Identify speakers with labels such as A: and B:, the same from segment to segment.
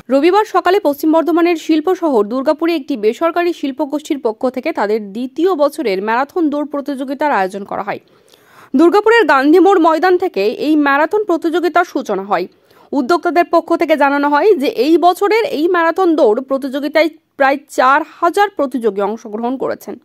A: রবিবার সকালে পশ্চিম বর্ধমানের শিল্প শহর দুর্গাপুরে একটি বেসরকারি শিল্পগোষ্ঠীর পক্ষ থেকে তাদের দ্বিতীয় বছরের ম্যারাথন দৌড় প্রতিযোগিতার আয়োজন করা হয়। দুর্গাপুরের গান্ধী মোড় ময়দান থেকে এই ম্যারাথন প্রতিযোগিতার সূচনা হয়। উদ্যোক্তাদের পক্ষ থেকে জানানো হয় যে এই বছরের এই ম্যারাথন দৌড় প্রতিযোগিতায় প্রায় 4000 প্রতিযোগী অংশগ্রহণ করেছেন।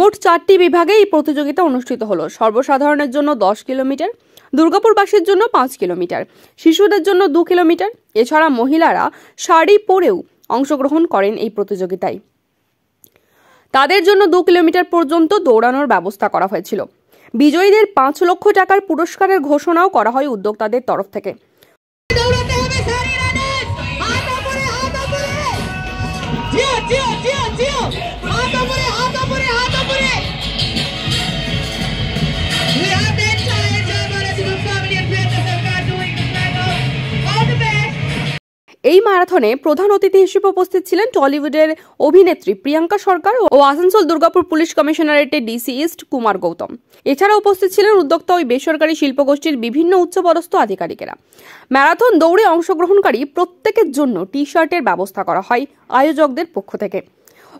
A: মোট 4টি বিভাগে এই প্রতিযোগিতা অনুষ্ঠিত হলো। সর্বসাধারণের জন্য 10 কিলোমিটার, দুর্গাপুরবাসীর জন্য 5 কিলোমিটার, শিশুদের জন্য 2 কিলোমিটার। এছাড়া মহিলারা শাড়ি পরেও অংশগ্রহণ করেন এই প্রতিযোগিতায়। তাদের জন্য 2 কিলোমিটার পর্যন্ত দৌড়ানোর ব্যবস্থা করা হয়েছিল। বিজয়ীদের 5 লক্ষ টাকার পুরস্কারের ঘোষণাও করা হয় উদ্যোক্তাদের তরফ থেকে। এই ম্যারাথনে প্রধান অতিথি হিসেবে উপস্থিত ছিলেন টলিউডের অভিনেত্রী প্রিয়াঙ্কা সরকার ও আসানসোল দুর্গাপুর পুলিশ কমিশনারেটের ডিসি ইস্ট কুমার গৌতম। এছাড়া উপস্থিত ছিলেন উদ্যোক্তা ওই বেসরকারি শিল্পগোষ্ঠীর বিভিন্ন উচ্চপদস্থ আধিকারিকেরা। ম্যারাথন দৌড়ে অংশগ্রহণকারী প্রত্যেকের জন্য টি-শার্টের ব্যবস্থা করা হয় আয়োজকদের পক্ষ থেকে।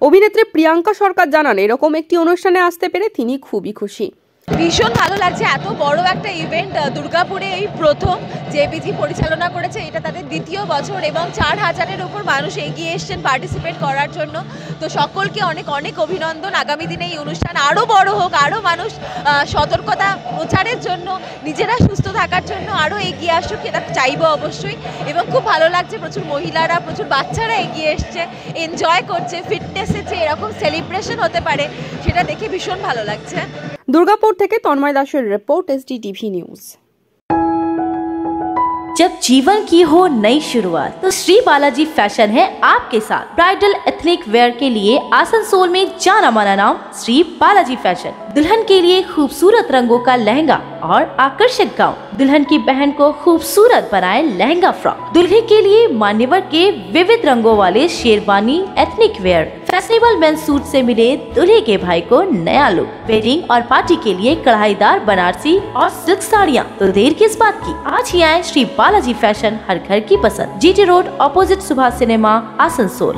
A: অভিনেত্রী প্রিয়াঙ্কা সরকার জানান, এরকম একটি অনুষ্ঠানে আসতে পেরে তিনি খুবই খুশি।
B: ভীষণ ভালো লাগছে। এত বড় একটা ইভেন্ট দুর্গাপুরে এই প্রথম জেপিজি পরিচালনা করেছে। এটা তাদের দ্বিতীয় বছর এবং 4000-এর উপর মানুষ এগিয়ে এসছেন পার্টিসিপেট করার জন্য। তো সকলকে অনেক অনেক অভিনন্দন। আগামী দিনে এই অনুষ্ঠান আরও বড় হোক, আরও মানুষ সতর্কতা প্রচারের জন্য, নিজেরা সুস্থ থাকার জন্য আরও এগিয়ে আসুক, এটা চাইবো অবশ্যই। এবং খুব ভালো লাগছে, প্রচুর মহিলারা, প্রচুর বাচ্চারা এগিয়ে এসছে, এনজয় করছে। ফিটনেসের যে এরকম সেলিব্রেশন হতে পারে সেটা দেখে ভীষণ ভালো লাগছে।
A: দুর্গাপুর থেকে তন্ময় দাসের রিपोर्ट SDTV न्यूज।
C: जब जीवन की हो नई शुरुआत तो श्री बालाजी फैशन है आपके साथ। ब्राइडल एथनिक वेयर के लिए आसनसोल में जाना माना नाम श्री बालाजी फैशन। दुल्हन के लिए खूबसूरत रंगों का लहंगा और आकर्षक गाउन, दुल्हन की बहन को खूबसूरत बनाए लहंगा फ्रॉक, दुल्हे के लिए मान्यवर के विविध रंगों वाले sherwani ethnic wear, fashionable men's suit से मिले दूल्हे के भाई को नया लुक, वेडिंग और पार्टी के लिए कढ़ाईदार बनारसी और सिल्क साड़ियाँ। तो देर किस बात की, आज ही आए श्री बालाजी फैशन, हर घर की पसंद। GT road opposite Subhash cinema, Asansol.